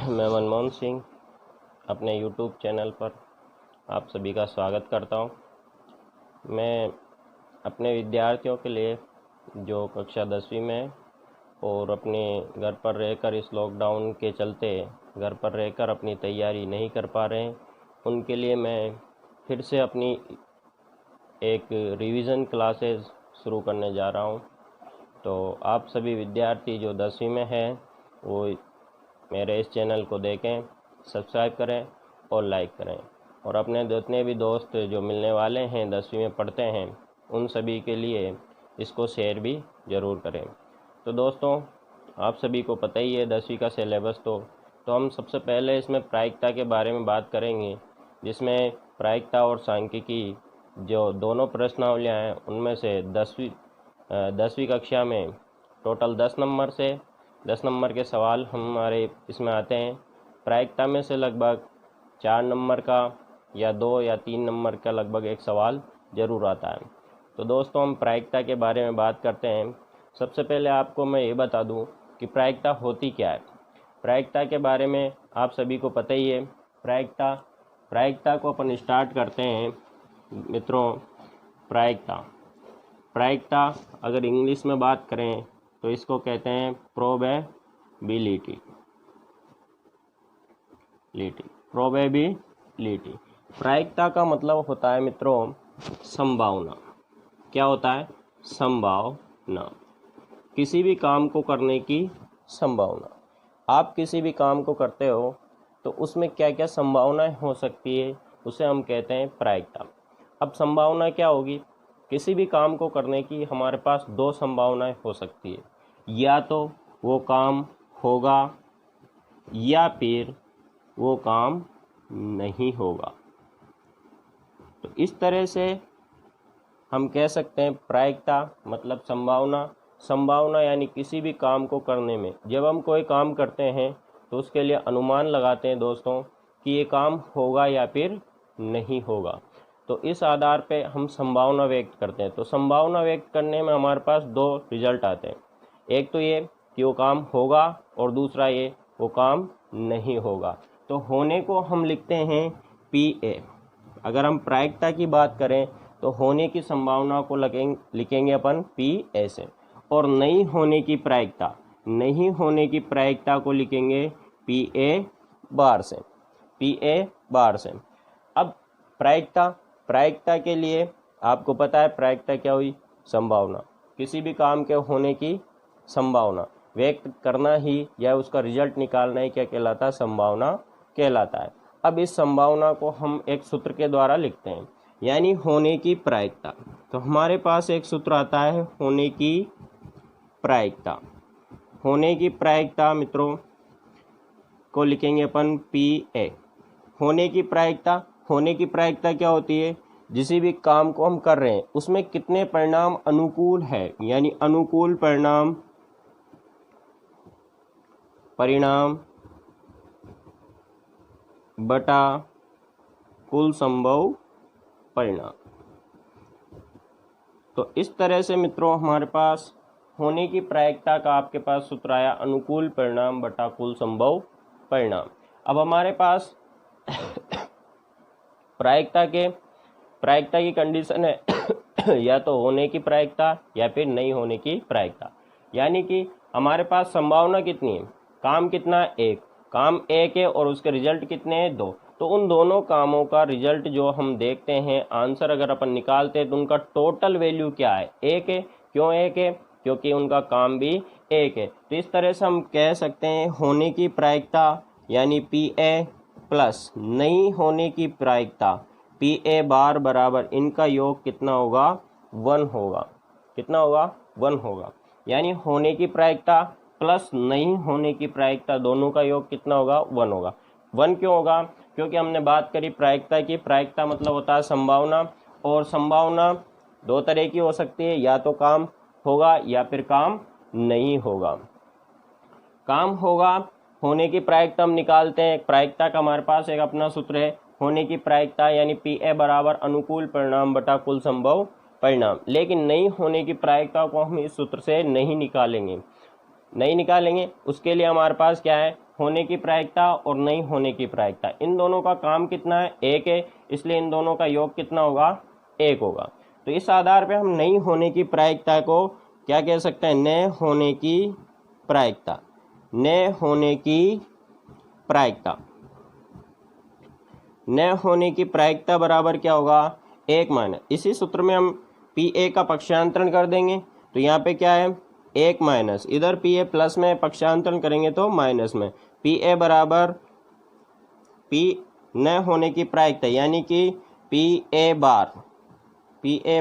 मैं मनमोहन सिंह अपने YouTube channel पर आप सभी का स्वागत करता हूं। मैं अपने विद्यार्थियों के लिए जो कक्षा 10वीं में है और अपने घर पर रहकर इस लॉकडाउन के चलते घर पर रहकर अपनी तैयारी नहीं कर पा रहे हैं, उनके लिए मैं फिर से अपनी एक रिवीजन क्लासेस शुरू करने जा रहा हूं। तो आप सभी विद्यार्थी जो 10वीं में हैं वो मेरे इस चैनल को देखें, सब्सक्राइब करें और लाइक करें, और अपने जितने भी दोस्त जो मिलने वाले हैं 10वीं में पढ़ते हैं उन सभी के लिए इसको शेयर भी ज़रूर करें। तो दोस्तों, आप सभी को पता ही है 10वीं का सिलेबस। तो हम सबसे पहले इसमें प्रायिकता के बारे में बात करेंगे, जिसमें प्रायिकता और सांख्यिकी जो दोनों प्रश्नावलियाँ हैं उनमें से 10वीं कक्षा में टोटल 10 नंबर के सवाल हमारे इसमें आते हैं। प्रायिकता में से लगभग 4 नंबर का या 2 या 3 नंबर का लगभग एक सवाल ज़रूर आता है। तो दोस्तों, हम प्रायिकता के बारे में बात करते हैं। सबसे पहले आपको मैं ये बता दूं कि प्रायिकता होती क्या है। प्रायिकता के बारे में आप सभी को पता ही है। प्रायिकता को अपन स्टार्ट करते हैं मित्रों। प्रायिकता अगर इंग्लिश में बात करें तो इसको कहते हैं प्रोबेबिलिटी। प्रायिकता का मतलब होता है मित्रों संभावना। क्या होता है? संभावना। किसी भी काम को करने की संभावना। आप किसी भी काम को करते हो तो उसमें क्या क्या संभावनाएं हो सकती है, उसे हम कहते हैं प्रायिकता। अब संभावना क्या होगी? किसी भी काम को करने की हमारे पास 2 संभावनाएं हो सकती है, या तो वो काम होगा या फिर वो काम नहीं होगा। तो इस तरह से हम कह सकते हैं प्रायिकता मतलब संभावना यानी किसी भी काम को करने में जब हम कोई काम करते हैं तो उसके लिए अनुमान लगाते हैं दोस्तों कि ये काम होगा या फिर नहीं होगा। तो इस आधार पे हम संभावना व्यक्त करते हैं। तो संभावना व्यक्त करने में हमारे पास 2 रिजल्ट आते हैं। एक तो ये कि वो काम होगा और दूसरा ये वो काम नहीं होगा। तो होने को हम लिखते हैं PA। अगर हम प्रायिकता की बात करें तो होने की संभावना को लिखेंगे अपन PA से, और नहीं होने की प्रायिकता को लिखेंगे PA बार से। अब प्रायिकता के लिए आपको पता है प्रायिकता क्या हुई? संभावना। किसी भी काम के होने की संभावना व्यक्त करना ही या उसका रिजल्ट निकालना ही क्या कहलाता है? संभावना कहलाता है। अब इस संभावना को हम एक सूत्र के द्वारा लिखते हैं, यानी होने की प्रायिकता। तो हमारे पास एक सूत्र आता है होने की प्रायिकता मित्रों को लिखेंगे अपन PA। होने की प्रायिकता क्या होती है? जिस भी काम को हम कर रहे हैं उसमें कितने परिणाम अनुकूल है, यानी अनुकूल परिणाम बटा कुल संभव परिणाम। तो इस तरह से मित्रों हमारे पास होने की प्रायिकता का आपके पास सूत्र आया अनुकूल परिणाम बटा कुल संभव परिणाम। अब हमारे पास प्रायिकता की कंडीशन है या तो होने की प्रायिकता या फिर नहीं होने की प्रायिकता। यानी कि हमारे पास संभावना कितनी है? काम कितना? काम एक है और उसके रिजल्ट कितने हैं? 2। तो उन दोनों कामों का रिजल्ट जो हम देखते हैं, आंसर अगर अपन निकालते हैं तो उनका टोटल वैल्यू क्या है? 1 है। क्यों 1 है? क्योंकि उनका काम भी 1 है। तो इस तरह से हम कह सकते हैं होने की प्रायिकता यानी PA प्लस नहीं होने की प्रायिकता PA बार बराबर इनका योग कितना होगा? 1 होगा। कितना होगा? 1 होगा। यानी होने की प्रायिकता प्लस नहीं होने की प्रायिकता दोनों का योग कितना होगा? 1 होगा। 1 क्यों होगा? क्योंकि हमने बात करी प्रायिकता की। प्रायिकता मतलब होता है संभावना, और संभावना 2 तरह की हो सकती है, या तो काम होगा या फिर काम नहीं होगा। काम होगा होने की प्रायिकता हम निकालते हैं। प्रायिकता का हमारे पास एक अपना सूत्र है होने की प्रायिकता यानी PA बराबर अनुकूल परिणाम बटा कुल संभव परिणाम। लेकिन नहीं होने की प्रायिकता को हम इस सूत्र से नहीं निकालेंगे। उसके लिए हमारे पास क्या है? होने की प्रायिकता और नहीं होने की प्रायिकता, इन दोनों का काम कितना है, एक है, इसलिए इन दोनों का योग कितना होगा, एक होगा। तो इस आधार पे हम नहीं होने की प्रायिकता को क्या कह सकते हैं, न होने की प्रायिकता। न होने की प्रायिकता, न होने की प्रायिकता बराबर क्या होगा, 1 माइनस, इसी सूत्र में हम पी ए का पक्षांतरण कर देंगे, तो यहाँ पे क्या है 1 माइनस, इधर पी ए प्लस में पक्षांतरण करेंगे तो माइनस में, पी ए बराबर पी न होने की प्रायिकता यानी कि पी ए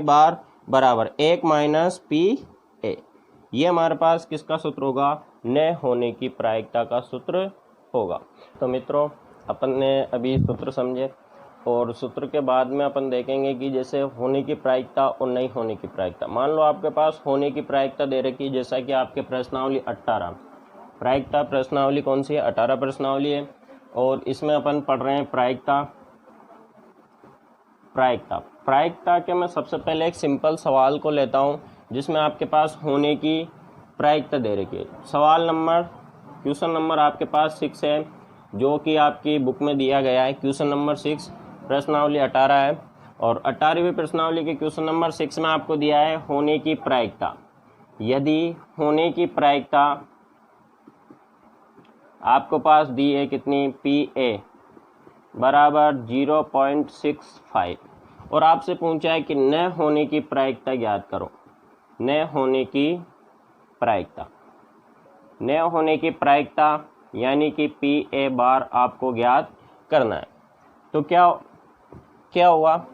बार बराबर 1 माइनस पी ए, ये हमारे पास किसका सूत्र होगा, न होने की प्रायिकता का सूत्र होगा। तो मित्रों अपन ने अभी सूत्र समझे, और सूत्र के बाद में अपन देखेंगे कि जैसे होने की प्रायिकता और नहीं होने की प्रायिकता। मान लो आपके पास होने की प्रायिकता दे रखी है, जैसा कि आपके प्रश्नावली 18 प्रायिकता प्रश्नावली कौन सी है, 18 प्रश्नावली है, और इसमें अपन पढ़ रहे हैं प्रायिकता के मैं सबसे पहले एक सिंपल सवाल को लेता हूं जिसमें आपके पास होने की प्रायिकता दे रखी है। सवाल नंबर, क्वेश्चन नंबर आपके पास 6 है, जो कि आपकी बुक में दिया गया है। क्वेश्चन नंबर 6 प्रश्नावली 18 है, और 18वीं प्रश्नावली के क्वेश्चन नंबर 6 में आपको दिया है होने की प्रायिकता। यदि होने की प्रायिकता आपको पास दी है कितनी, पी ए बराबर 0.65, और आपसे पूछा है कि न होने की प्रायिकता ज्ञात करो। न होने की प्रायिकता, न होने की प्रायिकता यानी कि पी ए बार आपको ज्ञात करना है। तो क्या हुआ,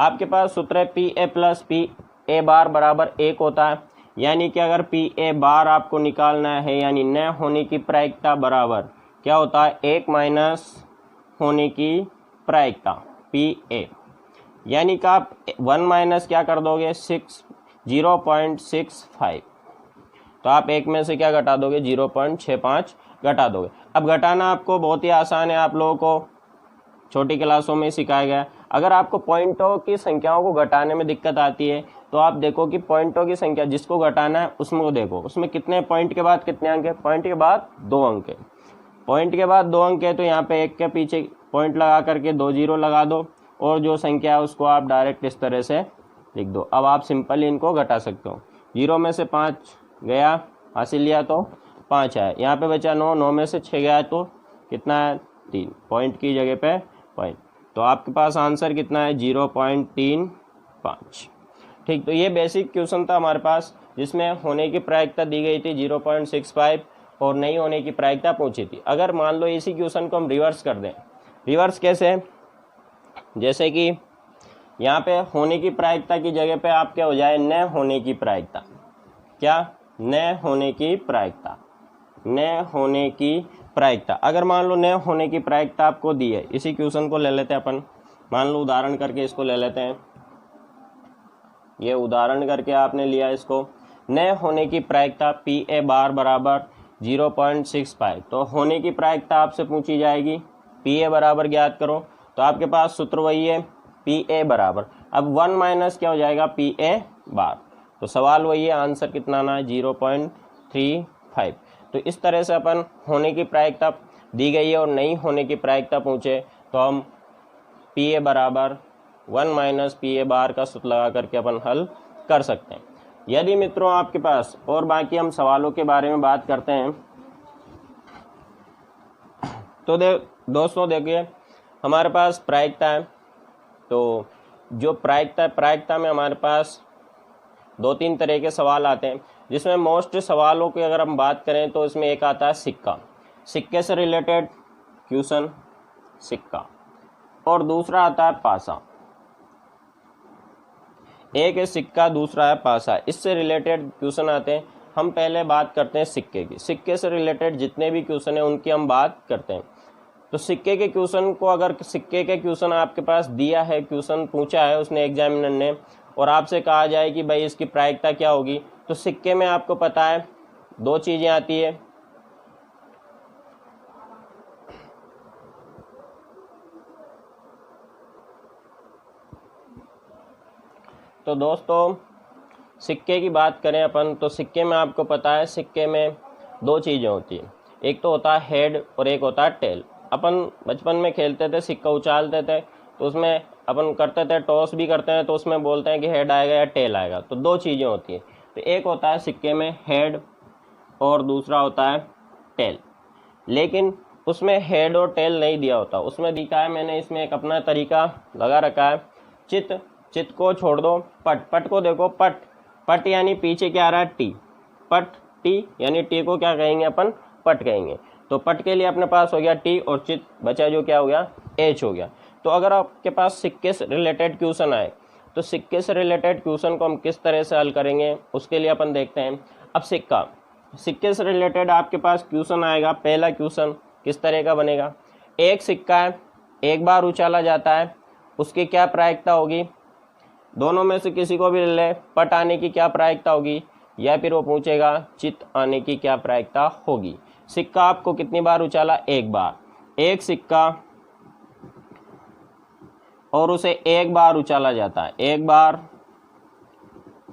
आपके पास सूत्र है P A plus P A bar बराबर 1 होता है, यानी कि अगर पी ए बार आपको निकालना है, यानी न होने की प्रायिकता बराबर क्या होता है, 1 माइनस होने की प्रायिकता पी ए, यानी कि आप 1 माइनस क्या कर दोगे, 0.65, तो आप एक में से क्या घटा दोगे, 0.65 घटा दोगे। अब घटाना आपको बहुत ही आसान है, आप लोगों को छोटी क्लासों में सिखाया गया। अगर आपको पॉइंटों की संख्याओं को घटाने में दिक्कत आती है तो आप देखो कि पॉइंटों की संख्या जिसको घटाना है उसमें को देखो, उसमें कितने पॉइंट के बाद कितने अंक है, पॉइंट के बाद 2 अंक है, पॉइंट के बाद 2 अंक है, तो यहाँ पे 1 के पीछे पॉइंट लगा करके 2 जीरो लगा दो, और जो संख्या है उसको आप डायरेक्ट इस तरह से लिख दो। अब आप सिंपली इनको घटा सकते हो, 0 में से 5 गया, हासिल लिया तो 5 आया, यहाँ पे बचा 9, 9 में से 6 गया तो कितना है, 3, पॉइंट की जगह पे पॉइंट, तो आपके पास आंसर कितना है, 0.35। ठीक, तो ये बेसिक क्वेश्चन था हमारे पास जिसमें होने की प्रायिकता दी गई थी 0.65 और नहीं होने की प्रायिकता पूछी थी। अगर मान लो इसी क्वेश्चन को हम रिवर्स कर दें, रिवर्स कैसे, जैसे कि यहाँ पे होने की प्रायिकता की जगह पे आप क्या हो जाए, न होने की प्रायिकता, क्या, न होने की प्रायिकता, न होने की प्रायिकता। अगर मान लो न होने की प्रायिकता आपको दी है, इसी क्वेश्चन को ले लेते हैं अपन, मान लो उदाहरण करके इसको ले लेते हैं, ये उदाहरण करके आपने लिया इसको, न होने की प्रायिकता पी ए बार बराबर 0.65, तो होने की प्रायिकता आपसे पूछी जाएगी, पी ए बराबर ज्ञात करो, तो आपके पास सूत्र वही है पी ए बराबर, अब 1 माइनस क्या हो जाएगा, पी ए बार, तो सवाल वही है, आंसर कितना आना है, 0.35। तो इस तरह से अपन होने की प्रायिकता दी गई है और नहीं होने की प्रायिकता पूछे तो हम पी ए बराबर 1 माइनस पी ए बार का सूत्र लगा करके अपन हल कर सकते हैं। यदि मित्रों आपके पास और बाकी हम सवालों के बारे में बात करते हैं, तो दोस्तों देखिए हमारे पास प्रायिकता है, तो जो प्रायिकता में हमारे पास 2-3 तरह के सवाल आते हैं, जिसमें मोस्ट सवालों की अगर हम बात करें तो इसमें एक आता है सिक्का, सिक्के से रिलेटेड क्वेश्चन सिक्का, और दूसरा आता है पासा। एक है सिक्का, दूसरा है पासा, इससे रिलेटेड क्वेश्चन आते हैं। हम पहले बात करते हैं सिक्के की, सिक्के से रिलेटेड जितने भी क्वेश्चन है उनकी हम बात करते हैं। तो सिक्के के क्वेश्चन को, अगर सिक्के के क्वेश्चन आपके पास दिया है, क्वेश्चन पूछा है उसने एग्जामिनर ने, और आपसे कहा जाए कि भाई इसकी प्रायिकता क्या होगी, तो सिक्के में आपको पता है 2 चीजें आती है, तो दोस्तों सिक्के की बात करें अपन, तो सिक्के में आपको पता है सिक्के में 2 चीज़ें होती हैं। एक तो होता है हेड और एक होता है टेल। अपन बचपन में खेलते थे, सिक्का उछालते थे, तो उसमें अपन करते थे, टॉस भी करते हैं, तो उसमें बोलते हैं कि हेड आएगा या टेल आएगा। तो दो चीज़ें होती हैं, तो एक होता है सिक्के में हेड और दूसरा होता है टेल। लेकिन उसमें हेड और टेल नहीं दिया होता, उसमें दिखा है मैंने, इसमें एक अपना तरीका लगा रखा है। चित, चित को छोड़ दो, पट, पट को देखो, पट, पट यानी पीछे क्या आ रहा है, टी, पट टी, यानी टी को क्या कहेंगे अपन, पट कहेंगे। तो पट के लिए अपने पास हो गया टी, और चित बचा जो क्या हो गया, एच हो गया। तो अगर आपके पास सिक्के से रिलेटेड क्वेश्चन आए, तो सिक्के से रिलेटेड क्वेश्चन को हम किस तरह से हल करेंगे, उसके लिए अपन देखते हैं। अब सिक्का, सिक्के से रिलेटेड आपके पास क्वेश्चन आएगा। पहला क्वेश्चन किस तरह का बनेगा, एक सिक्का है, एक बार उछाला जाता है, उसकी क्या प्रायिकता होगी, दोनों में से किसी को भी ले ले, पट आने की क्या प्रायिकता होगी, या फिर वो पूछेगा चित आने की क्या प्रायिकता होगी। सिक्का आपको कितनी बार उछाला, एक बार, एक सिक्का और उसे एक बार उछाला जाता है, एक बार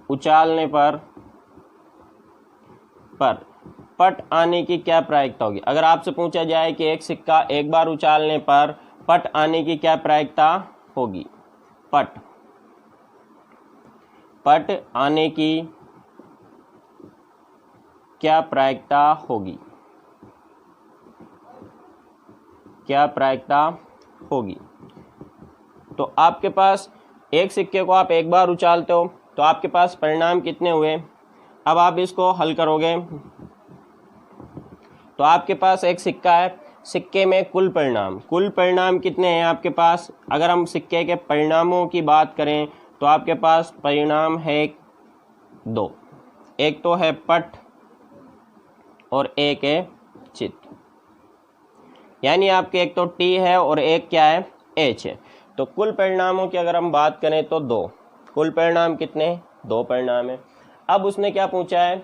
उछालने पर पट आने की क्या प्रायिकता होगी। अगर आपसे पूछा जाए कि एक सिक्का एक बार उछालने पर पट आने की क्या प्रायिकता होगी, पट आने की क्या प्रायिकता होगी, क्या प्रायिकता होगी। तो आपके पास एक सिक्के को आप एक बार उछालते हो, तो आपके पास परिणाम कितने हुए। अब आप इसको हल करोगे तो आपके पास एक सिक्का है, सिक्के में कुल परिणाम कितने हैं आपके पास। अगर हम सिक्के के परिणामों की बात करें तो आपके पास परिणाम है दो, एक तो है पट और एक है चित, यानी आपके एक तो टी है और एक क्या है, एच है। तो कुल परिणामों की अगर हम बात करें तो दो, कुल परिणाम कितने, दो परिणाम है। अब उसने क्या पूछा है,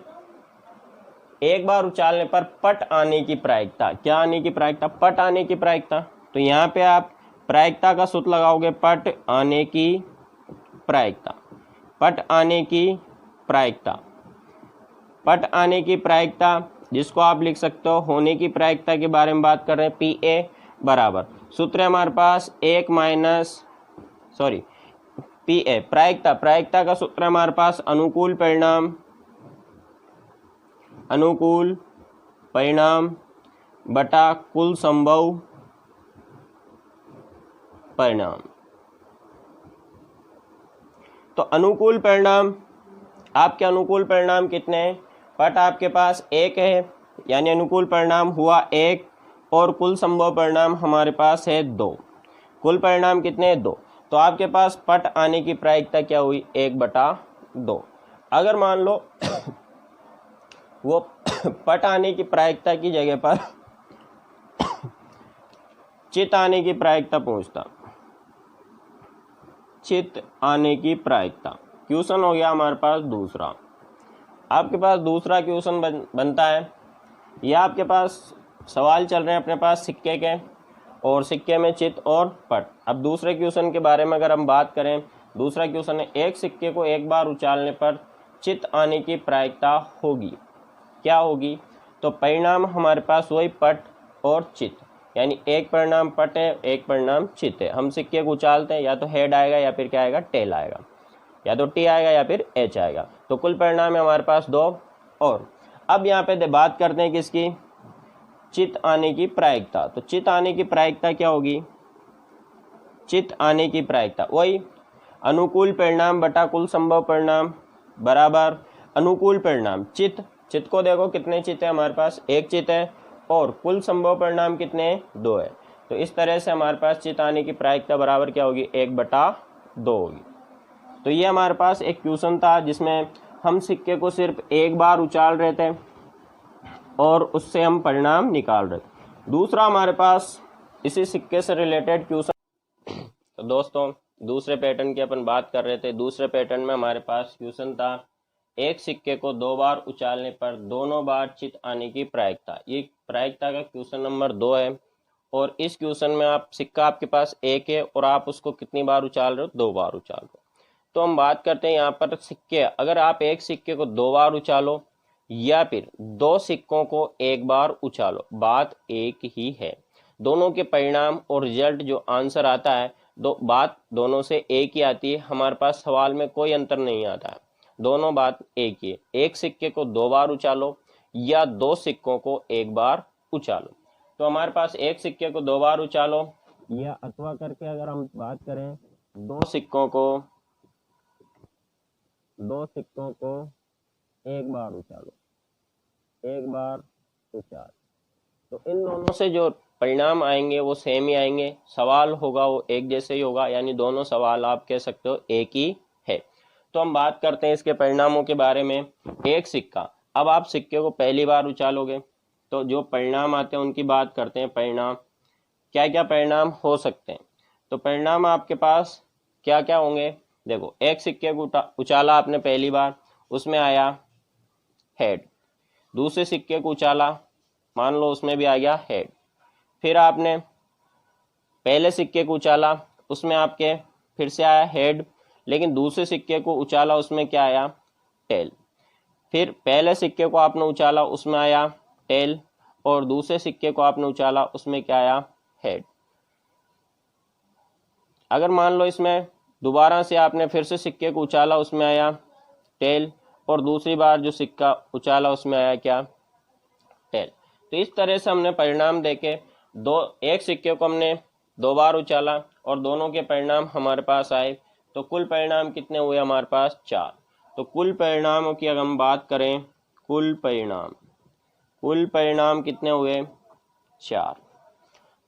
एक बार उछालने पर पट आने की प्रायिकता, क्या आने की प्रायिकता, पट आने की प्रायिकता। तो यहाँ पे आप प्रायिकता का सूत्र लगाओगे, पट आने की प्रायिकता, पट आने की प्रायिकता, पट आने की प्रायिकता, जिसको आप लिख सकते हो होने की प्रायिकता के बारे में बात कर रहे हैं, पी ए बराबर, सूत्र है हमारे पास एक माइनस पी ए, प्रायिकता का सूत्र है हमारे पास अनुकूल परिणाम बटा कुल संभव परिणाम। तो अनुकूल परिणाम, आपके अनुकूल परिणाम कितने हैं, पट आपके पास एक है, यानी अनुकूल परिणाम हुआ एक, और कुल संभव परिणाम हमारे पास है दो। कुल परिणाम कितने हैं, दो। तो आपके पास पट आने की प्रायिकता क्या हुई, 1/2। अगर मान लो वो पट आने की प्रायिकता की जगह पर चित आने की प्रायिकता पूछता, चित आने की प्रायिकता, क्वेश्चन हो गया हमारे पास दूसरा। आपके पास दूसरा क्वेश्चन बनता है, यह आपके पास सवाल चल रहे हैं अपने पास सिक्के के, और सिक्के में चित और पट। अब दूसरे क्वेश्चन के बारे में अगर हम बात करें, दूसरा क्वेश्चन है एक सिक्के को एक बार उछालने पर चित आने की प्रायिकता होगी, क्या होगी। तो परिणाम हमारे पास वही पट और चित, यानी एक परिणाम पट है, एक परिणाम चित है। हम सिक्के को उछालते हैं, या तो हेड आएगा या फिर क्या आएगा, टेल आएगा, या तो टी आएगा या फिर एच आएगा। तो कुल परिणाम है हमारे पास दो। और अब यहाँ पे बात करते हैं किसकी, चित आने की प्रायिकता। तो चित आने की प्रायिकता क्या होगी, चित आने की प्रायिकता वही अनुकूल परिणाम बटा कुल संभव परिणाम बराबर अनुकूल परिणाम, चित को देखो कितने चित है हमारे पास, एक चित है, और कुल संभव परिणाम कितने हैं, दो है। तो इस तरह से हमारे पास चित आने की प्रायिकता बराबर क्या होगी, 1/2 होगी। तो ये हमारे पास एक क्वेश्चन था जिसमें हम सिक्के को सिर्फ एक बार उछाल रहे थे और उससे हम परिणाम निकाल रहे थे। दूसरा हमारे पास इसी सिक्के से रिलेटेड क्वेश्चन, तो दोस्तों दूसरे पैटर्न की अपन बात कर रहे थे। दूसरे पैटर्न में हमारे पास क्वेश्चन था एक सिक्के को दो बार उछालने पर दोनों बार चित आने की प्रायिकता। ये प्रायिकता का क्वेश्चन नंबर 2 है, और इस क्वेश्चन में आप सिक्का आपके पास एक है और आप उसको कितनी बार उछाल रहे हो, 2 बार उछाल रहे हो। तो हम बात करते हैं यहाँ पर सिक्के, अगर आप एक सिक्के को 2 बार उछालो या फिर दो सिक्कों को एक बार उछालो, बात एक ही है। दोनों के परिणाम और रिजल्ट जो आंसर आता है, बात दोनों से एक ही आती है। हमारे पास सवाल में कोई अंतर नहीं आता है, दोनों बात एक ही है। एक सिक्के को दो बार उछालो या दो सिक्कों को एक बार उछालो। तो हमारे पास एक सिक्के को दो बार उछालो या अथवा करके अगर हम बात करें दो सिक्कों को एक बार उछालो, एक बार उछाल, तो इन दोनों से जो परिणाम आएंगे वो सेम ही आएंगे, सवाल होगा वो एक जैसे ही होगा, यानी दोनों सवाल आप कह सकते हो एक ही है। तो हम बात करते हैं इसके परिणामों के बारे में। एक सिक्का, अब आप सिक्के को पहली बार उछालोगे तो जो परिणाम आते हैं उनकी बात करते हैं। परिणाम, क्या क्या परिणाम हो सकते हैं? तो परिणाम आपके पास क्या क्या होंगे? देखो, एक सिक्के को उछाला आपने पहली बार, उसमें आया हेड। दूसरे सिक्के को उछाला, मान लो उसमें भी आ गया हेड। फिर आपने पहले सिक्के को उछाला, उसमें आपके फिर से आया हेड, लेकिन दूसरे सिक्के को उछाला उसमें क्या आया? टेल। फिर पहले सिक्के को आपने उछाला, उसमें आया टेल, और दूसरे सिक्के को आपने उछाला, उसमें क्या आया? हेड। अगर मान लो इसमें दोबारा से आपने फिर से सिक्के को उछाला, उसमें आया टेल, और दूसरी बार जो सिक्का उछाला उसमें आया क्या? टेल। तो इस तरह से हमने परिणाम देके एक सिक्के को हमने दो बार उछाला और दोनों के परिणाम हमारे पास आए, तो कुल परिणाम कितने हुए हमारे पास? 4। तो कुल परिणामों की अगर हम बात करें, कुल परिणाम कितने हुए? 4।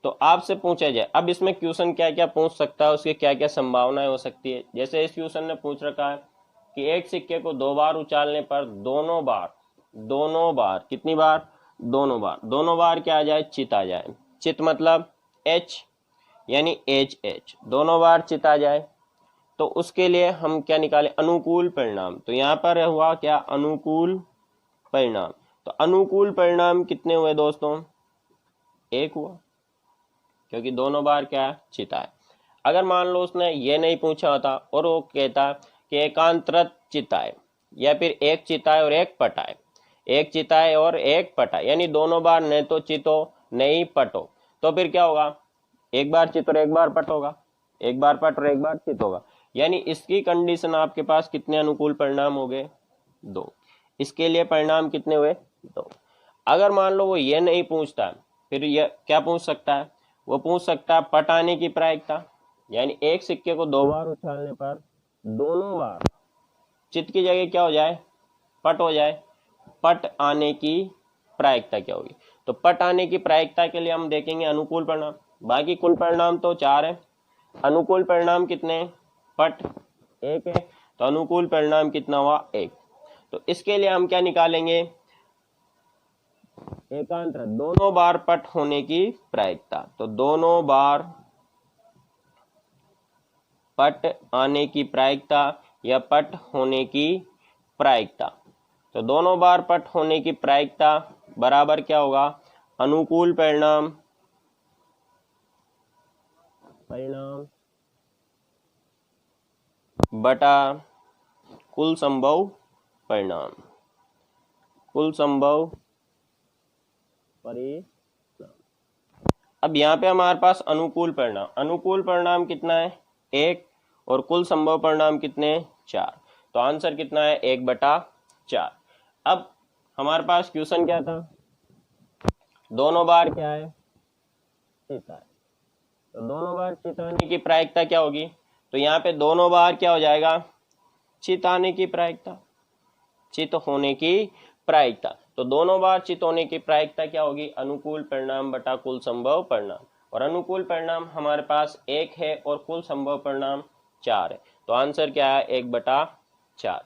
तो आपसे पूछा जाए, अब इसमें क्वेश्चन क्या क्या पूछ सकता है, उसकी क्या क्या संभावनाएं हो सकती है। जैसे इस क्वेश्चन ने पूछ रखा है कि एक सिक्के को दो बार उछालने पर दोनों बार कितनी बार? दोनों बार क्या आ जाए? चित आ जाए। चित मतलब H, यानी H, दोनों बार चित आ जाए। तो उसके लिए हम क्या निकालें? अनुकूल परिणाम। तो यहाँ पर हुआ क्या? अनुकूल परिणाम। तो अनुकूल परिणाम कितने हुए दोस्तों? 1 हुआ, क्योंकि दोनों बार क्या? चिता है। अगर मान लो उसने ये नहीं पूछा होता और वो कहता कि एकांतरत चिताए, या फिर एक चिताए और एक पटाए, एक चिताए और एक पटाए, यानी दोनों बार नहीं तो चितो नहीं पटो, तो फिर क्या होगा? एक बार चित और एक बार पट होगा, एक बार पट और एक बार चित होगा। यानी इसकी कंडीशन आपके पास कितने अनुकूल परिणाम हो गए? 2। इसके लिए परिणाम कितने हुए? 2। अगर मान लो वो ये नहीं पूछता, फिर ये क्या पूछ सकता है? वो पूछ सकता है पट आने की प्रायिकता, यानी एक सिक्के को दो बार उछालने पर दोनों बार चित की जगह क्या हो जाए? पट हो जाए। पट आने की प्रायिकता क्या होगी? तो पट आने की प्रायिकता के लिए हम देखेंगे अनुकूल परिणाम। बाकी कुल परिणाम तो 4 है, अनुकूल परिणाम कितने? पट 1 है, तो अनुकूल परिणाम कितना हुआ? 1। तो इसके लिए हम क्या निकालेंगे? एकांतर, दोनों बार पट होने की प्रायिकता। तो दोनों बार पट आने की प्रायिकता या पट होने की प्रायिकता, तो दोनों बार पट होने की प्रायिकता बराबर क्या होगा? अनुकूल परिणाम बटा कुल संभव परिणाम, अब यहाँ पे हमारे पास अनुकूल परिणाम कितना है? 1, और कुल संभव परिणाम कितने? 4। तो आंसर कितना है? 1/4। अब हमारे पास क्वेश्चन क्या था? दोनों बार क्या है? चित है। तो दोनों बार चित आने की प्रायिकता क्या होगी? तो यहाँ पे दोनों बार क्या हो जाएगा? चित आने की प्रायिकता, चित होने की प्रायिकता। तो दोनों बार चित होने की प्रायिकता क्या होगी? अनुकूल परिणाम बटा कुल संभव परिणाम, और अनुकूल परिणाम हमारे पास 1 है और कुल संभव परिणाम 4 है। तो आंसर क्या है? 1/4।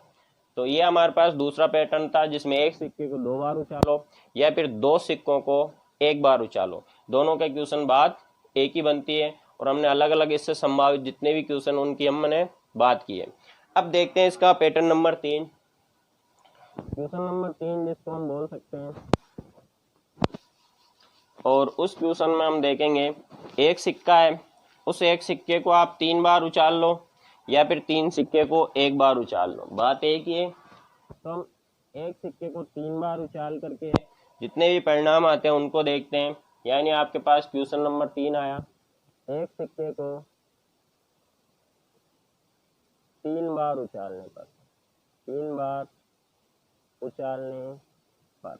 तो ये हमारे पास दूसरा पैटर्न था, जिसमें एक सिक्के को दो बार उछालो या फिर दो सिक्कों को एक बार उछालो। दोनों का क्वेश्चन बात एक ही बनती है, और हमने अलग अलग इससे संभावित जितने भी क्वेश्चन उनकी हमने बात की है। अब देखते हैं इसका पैटर्न नंबर 3। क्वेश्चन नंबर 3 जिसको हम बोल सकते हैं, और उस क्वेश्चन में हम देखेंगे एक सिक्का है, उस एक सिक्के को आप 3 बार उछाल लो या फिर 3 सिक्के को एक बार उछाल लो, बात एक ही है। तो हम एक सिक्के को 3 बार उछाल करके जितने भी परिणाम आते हैं उनको देखते हैं। यानी आपके पास क्वेश्चन नंबर 3 आया, एक सिक्के को 3 बार उछालने पर, 3 बार उछालने पर,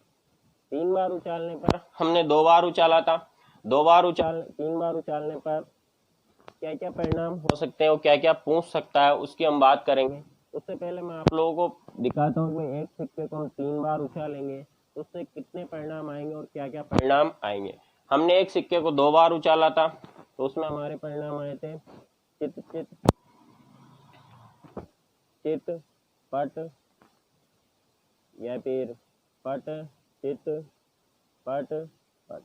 3 बार उछालने पर हमने 2 बार उछाला था, 3 बार उछालने पर क्या क्या परिणाम हो सकते हैं और क्या क्या पूछ सकता है उसकी हम बात करेंगे। उससे पहले मैं आप लोगों को दिखाता हूँ कि एक सिक्के को हम 3 बार उछालेंगे तो उससे कितने परिणाम आएंगे और क्या क्या परिणाम आएंगे। हमने एक सिक्के को 2 बार उछाला था तो उसमें हमारे परिणाम आए थे चित चित चित पट, या फिर पट चित पट पट।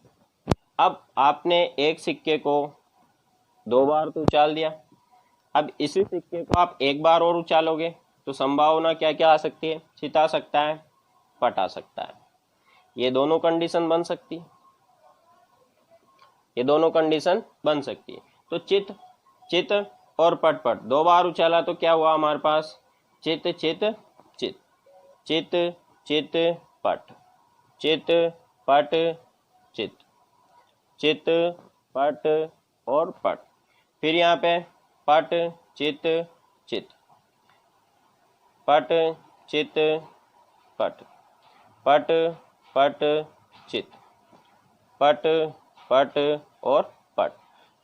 अब आपने एक सिक्के को 2 बार तो उछाल दिया, अब इसी सिक्के को आप एक बार और उछालोगे तो संभावना क्या क्या आ सकती है, चित आ सकता है, पट आ सकता है। ये दोनों कंडीशन बन सकती है, ये दोनों कंडीशन बन सकती है। तो चित चित और पट पट 2 बार उछाला तो क्या हुआ हमारे पास, चित चित चित, चित चित पट, चित पट चित, चित पट और पट। फिर यहाँ पे पट चित चित, पट चित पट, पट पट चित, पट पट और पट।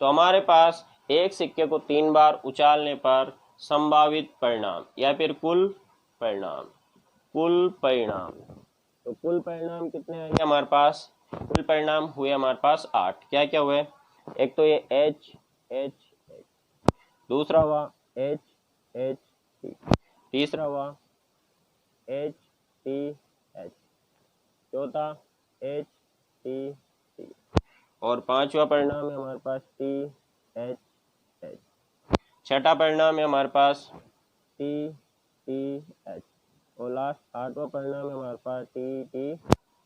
तो हमारे पास एक सिक्के को 3 बार उछालने पर संभावित परिणाम या फिर कुल परिणाम, कुल परिणाम, तो कुल परिणाम कितने आएंगे हमारे पास, कुल परिणाम हुए हमारे पास 8। क्या क्या हुए, एक तो ये H H H, दूसरा हुआ H H T, तीसरा हुआ H T H, चौथा H T T और पांचवा परिणाम है हमारे पास T H H, छठा परिणाम है हमारे पास T T H और लास्ट 8वां परिणाम है हमारे पास T T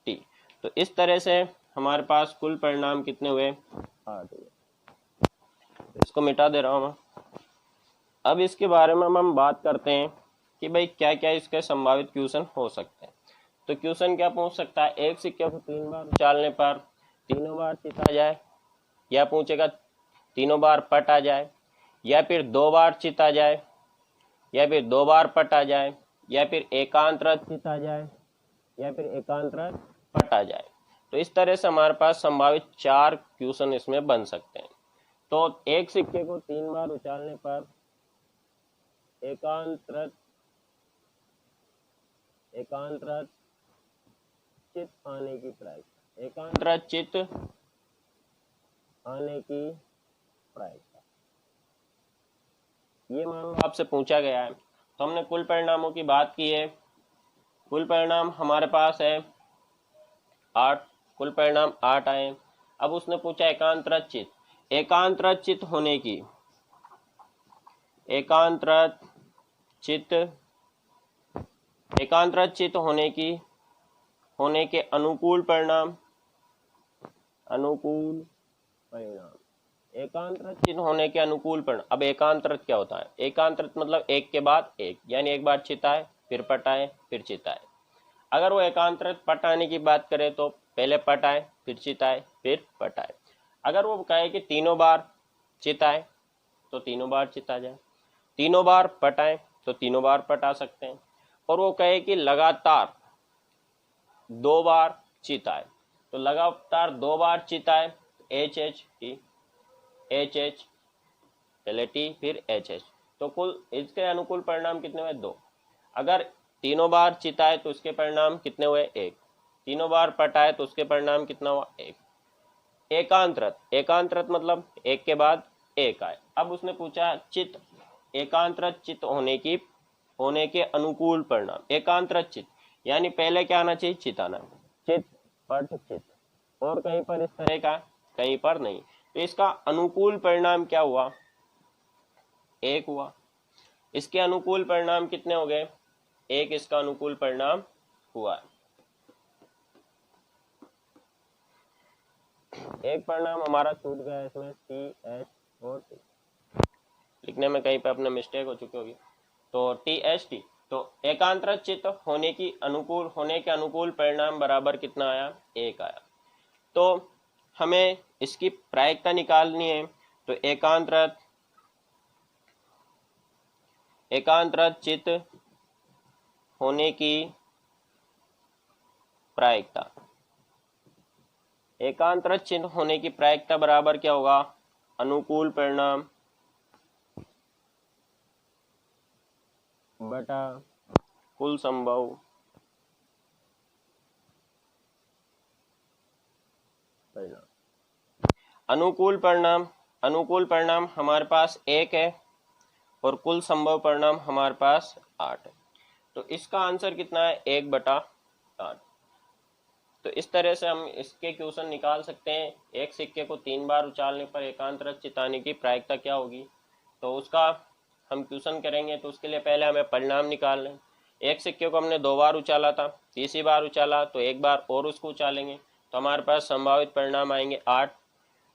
T। तो इस तरह से हमारे पास कुल परिणाम कितने हुए, 8 हुए। इसको मिटा दे रहा हूँ मैं। अब इसके बारे में हम बात करते हैं कि भाई क्या क्या इसके संभावित क्वेश्चन हो सकते हैं। तो क्वेश्चन क्या पूछ सकता है, एक सिक्के को 3 बार उछालने पर तीनों बार चित आ जाए, या पूछेगा तीनों बार पट आ जाए, या फिर 2 बार चित आ जाए, या फिर 2 बार पट आ जाए, या फिर एकांतरत चित आ जाए, या फिर एकांतरत पट आ जाए। तो इस तरह से हमारे पास संभावित 4 क्वेश्चन इसमें बन सकते हैं। तो एक सिक्के को 3 बार उछालने पर एकांतरत चित आने की प्रायिकता, एकांतरत चित आने की प्रायिकता, ये मान लो आपसे पूछा गया है। तो हमने कुल परिणामों की बात की है, कुल परिणाम हमारे पास है 8, कुल परिणाम 8 आए। अब उसने पूछा एकांतरत चित, एकांतरत चित होने की, एकांतरत चित, एकांतरत चित होने के अनुकूल परिणाम, अनुकूल परिणाम, एकांतरत चित होने के अनुकूल परिणाम। अब एकांतरत क्या होता है, एकांतरत मतलब एक के बाद एक, यानी एक बार चित आए फिर पट आए फिर चित आए। अगर वो एकांतरत पट आने की बात करें तो पहले पट आए फिर चित आए फिर पट आए। अगर वो कहे कि तीनों बार चित आए तो तीनों बार चित आ जाए, तीनों बार पट आए तो तीनों बार पट आ सकते हैं। और वो कहे कि लगातार 2 बार चित आए तो लगातार 2 बार चित आए, H H T, H H, पहले टी फिर एच एच। तो कुल इसके अनुकूल परिणाम कितने हुए, 2। अगर तीनों बार चित आए तो उसके परिणाम कितने हुए, 1। तीनों बार पट आए तो उसके परिणाम कितना हुआ, 1। एकांतरत, एकांतरत मतलब एक के बाद एक आए। अब उसने पूछा चित, एकांतरत चित होने के अनुकूल परिणाम, एकांतरत चित यानी पहले क्या आना चाहिए, चित आना, चित पट चित, और कहीं पर इस तरह का कहीं पर नहीं। तो इसका अनुकूल परिणाम क्या हुआ, 1 हुआ। इसके अनुकूल परिणाम कितने हो गए, 1 इसका अनुकूल परिणाम हुआ। एक परिणाम हमारा छूट गया इसमें, टी एच और टी, लिखने में कहीं पे अपने मिस्टेक हो चुकी होगी। तो टी एच टी, तो एकांतरत चित्त होने के अनुकूल परिणाम बराबर कितना आया, 1 आया। तो हमें इसकी प्रायिकता निकालनी है। तो एकांतरत चित्त होने की प्रायिकता, एकांतरत चिन्ह होने की प्रायिकता बराबर क्या होगा, अनुकूल परिणाम बटा कुल संभव परिणाम। अनुकूल परिणाम हमारे पास 1 है और कुल संभव परिणाम हमारे पास 8 है। तो इसका आंसर कितना है, 1/8। तो इस तरह से हम इसके क्वेश्चन निकाल सकते हैं। एक सिक्के को 3 बार उछालने पर एकांतरत चित्त आने की प्रायिकता क्या होगी, तो उसका हम क्वेश्चन करेंगे। तो उसके लिए पहले हमें परिणाम निकालना है। एक सिक्के को हमने 2 बार उछाला था, तीसरी बार उछाला तो 1 बार और उसको उछालेंगे, तो हमारे पास संभावित परिणाम आएंगे 8।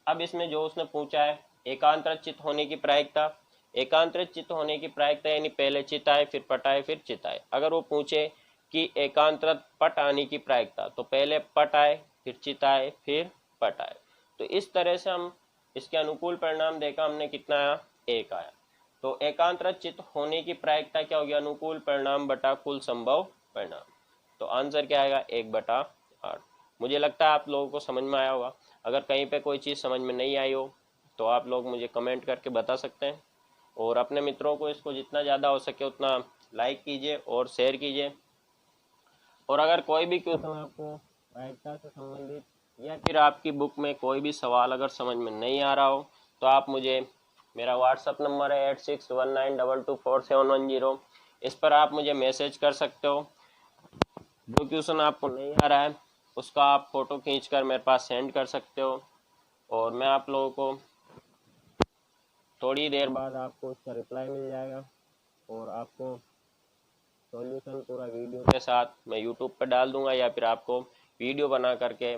अब इसमें जो उसने पूछा है एकांतरत चित्त होने की प्रायिकता, एकांतरित चित्त होने की प्रायिकता यानी पहले चित्त आए फिर पट आए फिर चित्त आए। अगर वो पूछे कि एकांतरत पट आने की प्रायिकता, तो पहले पट आए फिर चित्त आए फिर पट आए। तो इस तरह से हम इसके अनुकूल परिणाम देखा हमने, कितना आया, 1 आया। तो एकांतरत चित्त होने की प्रायिकता क्या होगी, अनुकूल परिणाम बटा कुल संभव परिणाम। तो आंसर क्या आएगा, 1/8। मुझे लगता है आप लोगों को समझ में आया होगा। अगर कहीं पे कोई चीज़ समझ में नहीं आई हो तो आप लोग मुझे कमेंट करके बता सकते हैं। और अपने मित्रों को इसको जितना ज़्यादा हो सके उतना लाइक कीजिए और शेयर कीजिए। और अगर कोई भी क्वेश्चन आपको प्रायिकता से संबंधित या फिर आपकी बुक में कोई भी सवाल अगर समझ में नहीं आ रहा हो तो आप मुझे, मेरा व्हाट्सअप नंबर है 8619224710, इस पर आप मुझे मैसेज कर सकते हो। जो क्वेश्चन आपको नहीं आ रहा है उसका आप फोटो खींचकर मेरे पास सेंड कर सकते हो और मैं आप लोगों को थोड़ी देर बाद आपको उसका रिप्लाई मिल जाएगा और आपको सॉल्यूशन पूरा वीडियो के साथ मैं यूट्यूब पर डाल दूंगा या फिर आपको वीडियो बना करके